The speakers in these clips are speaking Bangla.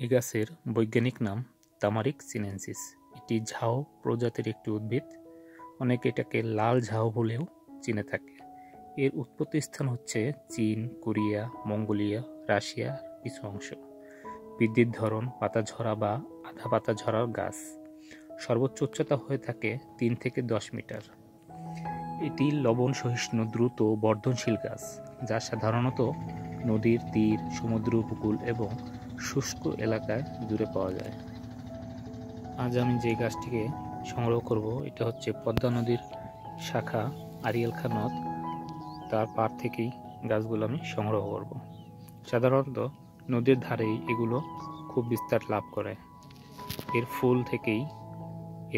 এই গাছের বৈজ্ঞানিক নাম তামারিক সিনেনসিস। এটি ঝাও প্রজাতির একটি উদ্ভিদ। অনেকে এটাকে লাল ঝাও বলেও চিনে থাকে। এর উৎপত্তি স্থান হচ্ছে চীন, কোরিয়া, মঙ্গোলিয়া, রাশিয়ার কিছু অংশ। বৃদ্ধির ধরন পাতাঝরা বা আধা পাতাঝরার গাছ। সর্বোচ্চ উচ্চতা হয়ে থাকে 3 থেকে 10 মিটার। এটি লবণ সহিষ্ণু, দ্রুত বর্ধনশীল গাছ, যা সাধারণত নদীর তীর, সমুদ্র উপকূল এবং শুষ্ক এলাকায় জুড়ে পাওয়া যায়। আজ আমি যে গাছটিকে সংগ্রহ করব এটা হচ্ছে পদ্মা নদীর শাখা আড়িয়াল খাঁ নদ। তার পার থেকেই গাছগুলো আমি সংগ্রহ করব। সাধারণত নদীর ধারেই এগুলো খুব বিস্তার লাভ করে। এর ফুল থেকেই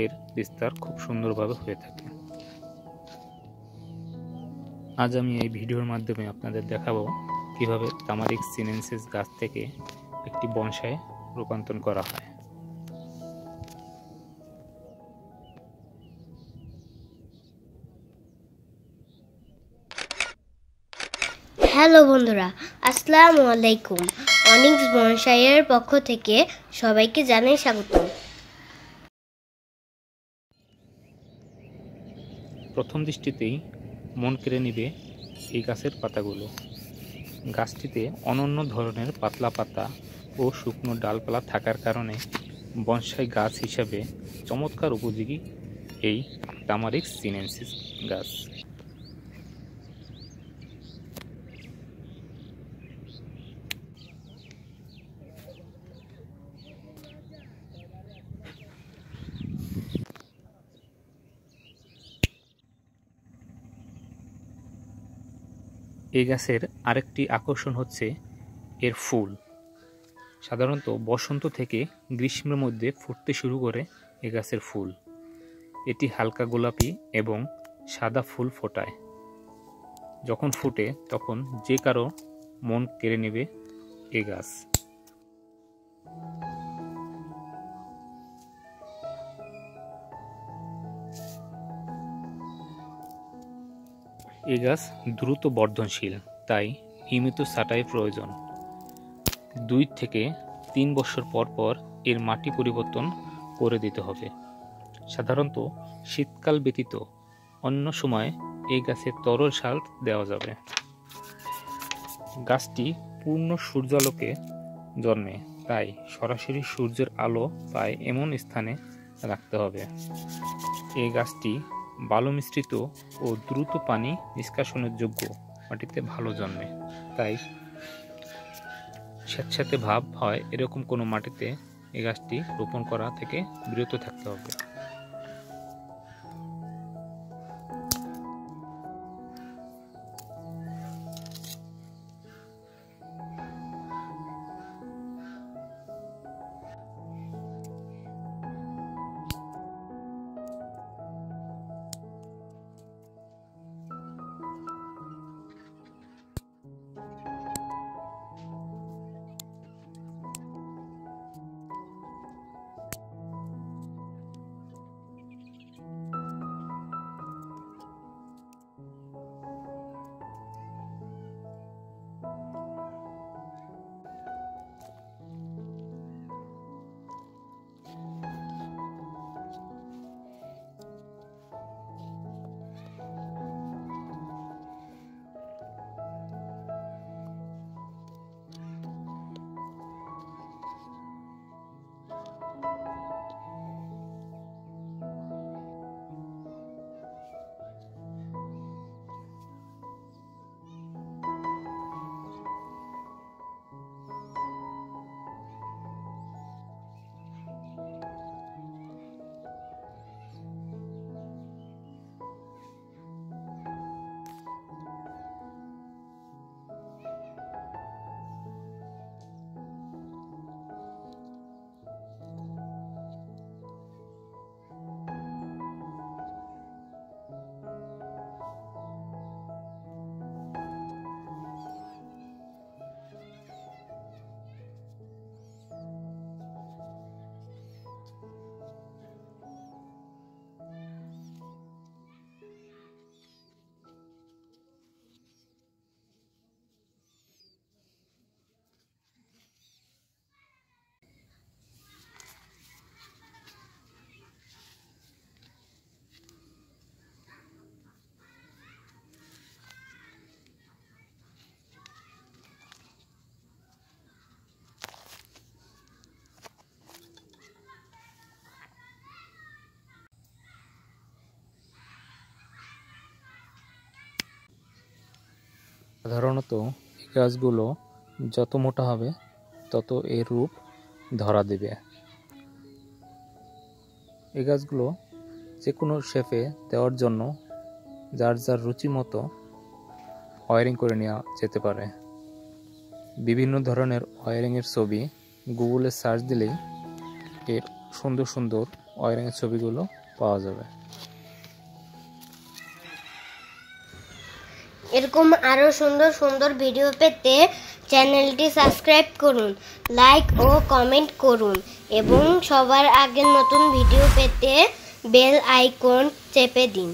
এর বিস্তার খুব সুন্দরভাবে হয়ে থাকে। আজ আমি এই ভিডিওর মাধ্যমে আপনাদের দেখাবো কিভাবে তামারিক সিনেনসিস গাছ থেকে একটি বনসাই রূপান্তর করা হয়। হ্যালো বন্ধুরা, আসসালামু আলাইকুম। অনিক্স বনসাইয়ের পক্ষ থেকে সবাইকে জানাই স্বাগতম। প্রথম দৃষ্টিতেই মন কেড়ে নেবে এই গাছের পাতাগুলো। গাছটিতে অনন্য ধরনের পাতলা পাতা ও শুকনো ডালপালা থাকার কারণে বনসাই গাছ হিসাবে চমৎকার উপযোগী এই তামারিক সিনেনসিস গাছ। এই গাছের আরেকটি আকর্ষণ হচ্ছে এর ফুল। সাধারণত বসন্ত থেকে গ্রীষ্মের মধ্যে ফুটতে শুরু করে এ গাছের ফুল। এটি হালকা গোলাপি এবং সাদা ফুল ফোটায়। যখন ফুটে তখন যে কারো মন কেড়ে নেবে এ গাছ। এ গাছ দ্রুত বর্ধনশীল, তাই নিয়মিত ছাঁটাই প্রয়োজন। 2 থেকে 3 বছর পর পর এর মাটি পরিবর্তন করে দিতে হবে। সাধারণত শীতকাল ব্যতীত অন্য সময় এই গাছে তরল সার দেওয়া যাবে। গাছটি পূর্ণ সূর্যালোকে জন্মে, তাই সরাসরি সূর্যের আলো পায় এমন স্থানে রাখতে হবে। এই গাছটি বালু মিশ্রিত ও দ্রুত পানি নিষ্কাশনের যোগ্য মাটিতে ভালো জন্মে, তাই স্যাঁতস্যাঁতে ভাব হয় এরকম কোনো মাটিতে এই গাছটি রোপণ করা থেকে বিরত থাকতে হবে। সাধারণত এই গাছগুলো যত মোটা হবে তত এর রূপ ধরা দেবে। এই গাছগুলো যে কোনো শেপে দেওয়ার জন্য যার যার রুচি মতো ওয়ারিং করে নেওয়া যেতে পারে। বিভিন্ন ধরনের ওয়ারিংয়ের ছবি গুগলে সার্চ দিলেই এর সুন্দর সুন্দর ওয়ারিংয়ের ছবিগুলো পাওয়া যাবে। এরকম আরো সুন্দর সুন্দর ভিডিও পেতে চ্যানেলটি সাবস্ক্রাইব করুন, লাইক ও কমেন্ট করুন এবং সবার আগে নতুন ভিডিও পেতে বেল আইকন চেপে দিন।